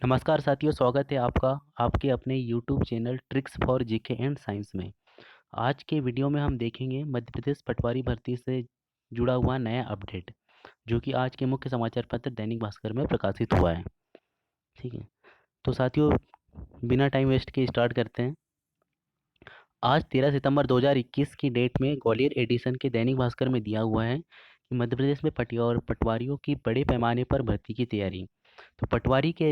नमस्कार साथियों, स्वागत है आपका आपके अपने YouTube channel tricks for GK and science में। आज के वीडियो में हम देखेंगे मध्य प्रदेश पटवारी भर्ती से जुड़ा हुआ नया अपडेट, जो कि आज के मुख्य समाचार पत्र दैनिक भास्कर में प्रकाशित हुआ है। ठीक है, तो साथियों बिना टाइम वेस्ट के स्टार्ट करते हैं। आज 13 सितंबर 2021 की डेट में ग्वालियर एडिशन के दैनिक भास्कर में दिया हुआ है कि मध्य प्रदेश में पटवारियों की बड़े पैमाने पर भर्ती की तैयारी। तो पटवारी के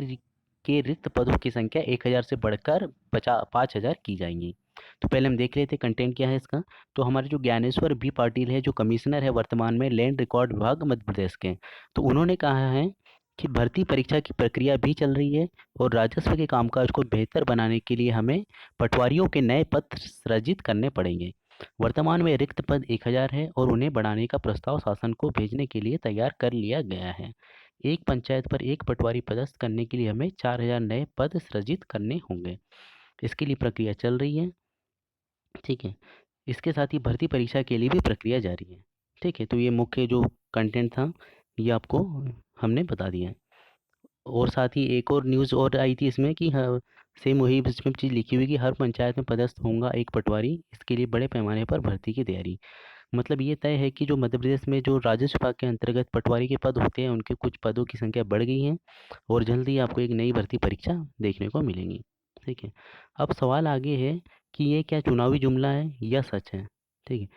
रिक्त पदों की संख्या 1000 से बढ़कर 5000 की जाएंगी। तो पहले हम देख लेते हैं कंटेंट क्या है इसका। तो हमारे जो ज्ञानेश्वर बी पाटिल है, जो कमिश्नर है वर्तमान में लैंड रिकॉर्ड विभाग मध्य प्रदेश के, तो उन्होंने कहा है कि भर्ती परीक्षा की प्रक्रिया भी चल रही है और राजस्व के कामकाज को बेहतर बनाने के लिए हमें पटवारियों के नए पद सृजित करने पड़ेंगे। वर्तमान में रिक्त पद 1000 है और उन्हें बढ़ाने का प्रस्ताव शासन को भेजने के लिए तैयार कर लिया गया है। एक पंचायत पर एक पटवारी पदस्थ करने के लिए हमें 4000 नए पद सृजित करने होंगे। इसके लिए प्रक्रिया चल रही है। ठीक है, इसके साथ ही भर्ती परीक्षा के लिए भी प्रक्रिया जारी है। ठीक है, तो ये मुख्य जो कंटेंट था ये आपको हमने बता दिया है। और साथ ही एक और न्यूज़ और आई थी इसमें कि सेम वही इसमें चीज़ लिखी हुई कि हर पंचायत में पदस्थ होगा एक पटवारी, इसके लिए बड़े पैमाने पर भर्ती की तैयारी। मतलब ये तय है कि जो मध्य प्रदेश में जो राजस्व विभाग के अंतर्गत पटवारी के पद होते हैं, उनके कुछ पदों की संख्या बढ़ गई है और जल्द ही आपको एक नई भर्ती परीक्षा देखने को मिलेंगी। ठीक है, अब सवाल आगे है कि ये क्या चुनावी जुमला है या सच है। ठीक है,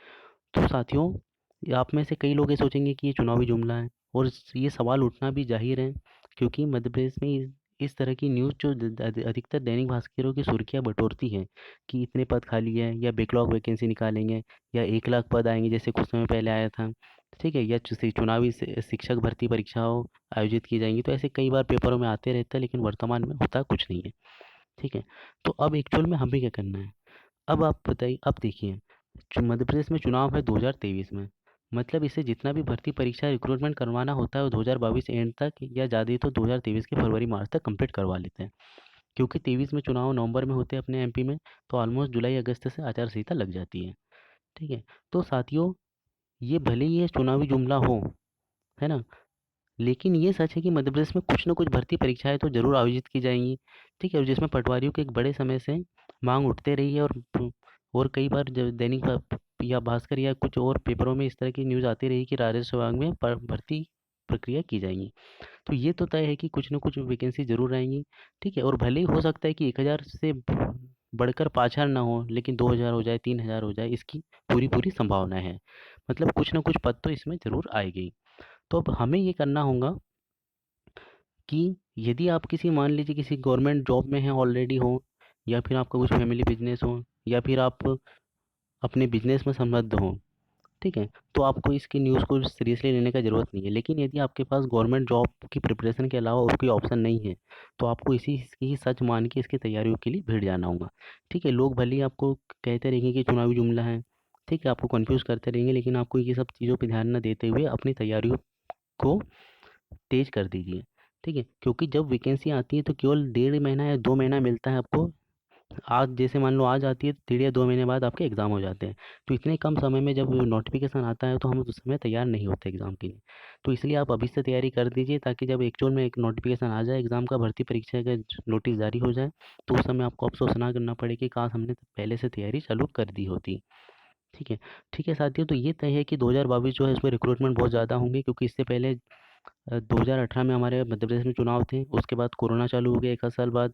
तो साथियों आप में से कई लोग ये सोचेंगे कि ये चुनावी जुमला है, और ये सवाल उठना भी जाहिर है क्योंकि मध्य प्रदेश में इस तरह की न्यूज़ जो अधिकतर दैनिक भास्करों की सुर्खियां बटोरती है कि इतने पद खाली है या बैकलॉग वैकेंसी निकालेंगे या 1 लाख पद आएंगे जैसे कुछ समय पहले आया था। ठीक है, या चुनावी शिक्षक भर्ती परीक्षाओं आयोजित की जाएंगी। तो ऐसे कई बार पेपरों में आते रहता है, लेकिन वर्तमान में होता कुछ नहीं है। ठीक है, तो अब एक्चुअल में हमें क्या करना है। अब आप बताइए, अब देखिए मध्य प्रदेश में चुनाव है 2023 में। मतलब इससे जितना भी भर्ती परीक्षा रिक्रूटमेंट करवाना होता है वो 2022 एंड तक या ज़्यादा ही तो 2023 के फरवरी मार्च तक कंप्लीट करवा लेते हैं, क्योंकि 23 में चुनाव नवंबर में होते हैं अपने एमपी में। तो ऑलमोस्ट जुलाई अगस्त से आचार संहिता लग जाती है। ठीक है, तो साथियों ये भले ही ये चुनावी जुमला हो, है ना, लेकिन ये सच है कि मध्य प्रदेश में कुछ न कुछ भर्ती परीक्षाएं तो ज़रूर आयोजित की जाएंगी। ठीक है, और जिसमें पटवारियों की एक बड़े समय से मांग उठते रही है। और कई बार जब या भास्कर या कुछ और पेपरों में इस तरह की न्यूज़ आती रही कि राजस्व विभाग में भर्ती प्रक्रिया की जाएंगी। तो ये तो तय है कि कुछ न कुछ वैकेंसी ज़रूर आएंगी। ठीक है, और भले ही हो सकता है कि 1000 से बढ़कर 5000 ना हो, लेकिन 2000 हो जाए, 3000 हो जाए, इसकी पूरी पूरी संभावना है। मतलब कुछ ना कुछ पद तो इसमें ज़रूर आएगी। तो अब हमें ये करना होगा कि यदि आप किसी मान लीजिए किसी गवर्नमेंट जॉब में हैं ऑलरेडी हो, या फिर आपका कुछ फैमिली बिजनेस हो, या फिर आप अपने बिजनेस में संबद्ध हो। ठीक है, तो आपको इसकी न्यूज़ को सीरियसली लेने का ज़रूरत नहीं है। लेकिन यदि आपके पास गवर्नमेंट जॉब की प्रिपरेशन के अलावा और कोई ऑप्शन नहीं है, तो आपको इसी इसकी ही सच मान के इसकी तैयारियों के लिए भिड़ जाना होगा। ठीक है, लोग भले ही आपको कहते रहेंगे कि चुनावी जुमला है। ठीक है, आपको कंफ्यूज करते रहेंगे, लेकिन आपको ये सब चीज़ों पर ध्यान न देते हुए अपनी तैयारियों को तेज कर दीजिए। ठीक है, क्योंकि जब वैकेंसी आती है तो केवल 1.5 महीना या 2 महीना मिलता है आपको। आज जैसे मान लो आज आती है तो 1.5 या 2 महीने बाद आपके एग्ज़ाम हो जाते हैं। तो इतने कम समय में जब नोटिफिकेशन आता है तो हम उस समय तैयार नहीं होते एग्ज़ाम के लिए। तो इसलिए आप अभी से तैयारी कर दीजिए, ताकि जब एक्चुअल में एक नोटिफिकेशन आ जाए एग्ज़ाम का, भर्ती परीक्षा का नोटिस जारी हो जाए, तो उस समय आपको अफसोस ना करना पड़े कि काश हमने पहले से तैयारी चालू कर दी होती। ठीक है। ठीक है साथियों, तो ये तय है कि 2022 जो है इसमें रिक्रूटमेंट बहुत ज़्यादा होंगे, क्योंकि इससे पहले 2018 में हमारे मध्य प्रदेश में चुनाव थे, उसके बाद कोरोना चालू हो गया 1 आध साल बाद।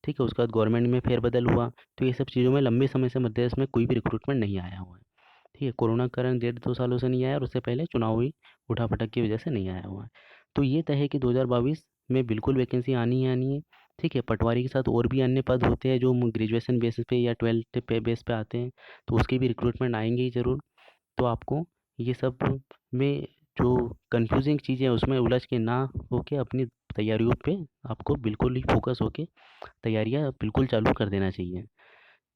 ठीक है, उसके बाद गवर्नमेंट में फेरबदल हुआ। तो ये सब चीज़ों में लंबे समय से मध्य प्रदेश में कोई भी रिक्रूटमेंट नहीं आया हुआ है। ठीक है, कोरोना के कारण 1.5 2 सालों से नहीं आया, और उससे पहले चुनावी उठापटक की वजह से नहीं आया हुआ है। तो ये तय है कि 2022 में बिल्कुल वैकेंसी आनी ही आनी है। ठीक है, पटवारी के साथ और भी अन्य पद होते हैं जो ग्रेजुएशन बेसिस पे या 12th पे बेस पे आते हैं, तो उसके भी रिक्रूटमेंट आएंगे ही ज़रूर। तो आपको ये सब में जो कंफ्यूजिंग चीज़ें हैं उसमें उलझ के ना होके अपनी तैयारियों पे आपको बिल्कुल ही फोकस होके तैयारियां बिल्कुल चालू कर देना चाहिए।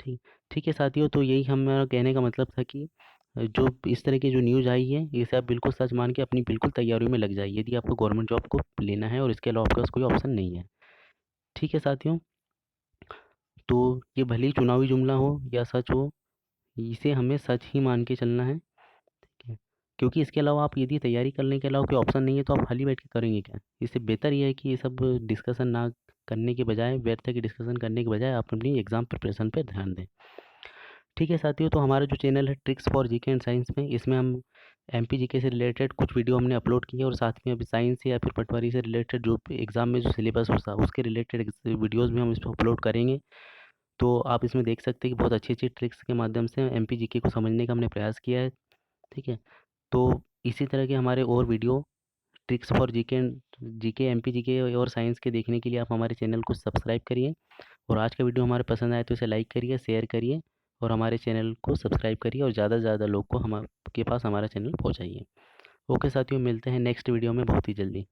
ठीक ठीक है साथियों, तो यही हमारा कहने का मतलब था कि जो इस तरह की जो न्यूज़ आई है इसे आप बिल्कुल सच मान के अपनी बिल्कुल तैयारियों में लग जाइए, यदि आपको गवर्नमेंट जॉब को लेना है और इसके अलावा आपके पास कोई ऑप्शन नहीं है। ठीक है साथियों, तो ये भले ही चुनावी जुमला हो या सच हो, इसे हमें सच ही मान के चलना है। ठीक है, क्योंकि इसके अलावा आप यदि तैयारी करने के अलावा कोई ऑप्शन नहीं है तो आप खाली बैठ के करेंगे क्या। इससे बेहतर ये है कि ये सब डिस्कशन ना करने के बजाय, व्यर्थ की डिस्कशन करने के बजाय आप अपनी एग्ज़ाम प्रिपरेशन पे ध्यान दें। ठीक है साथियों, तो हमारा जो चैनल है tricks for GK and science में, इसमें हम एमपी जीके से रिलेटेड कुछ वीडियो हमने अपलोड की है, और साथ में अभी साइंस या फिर पटवारी से रिलेटेड जो भी एग्ज़ाम में जो सिलेबस होता है उसके रिलेटेड वीडियोज़ भी हम इस पर अपलोड करेंगे। तो आप इसमें देख सकते हैं कि बहुत अच्छी अच्छी ट्रिक्स के माध्यम से एमपी जीके को समझने का हमने प्रयास किया है। ठीक है, तो इसी तरह के हमारे और video tricks for GK MP GK और साइंस के देखने के लिए आप हमारे चैनल को सब्सक्राइब करिए। और आज का वीडियो हमारे पसंद आए तो इसे लाइक करिए, शेयर करिए, और हमारे चैनल को सब्सक्राइब करिए, और ज़्यादा से ज़्यादा लोग को हमारे पास हमारा चैनल पहुँचाइए। ओके साथियों, मिलते हैं नेक्स्ट वीडियो में बहुत ही जल्दी।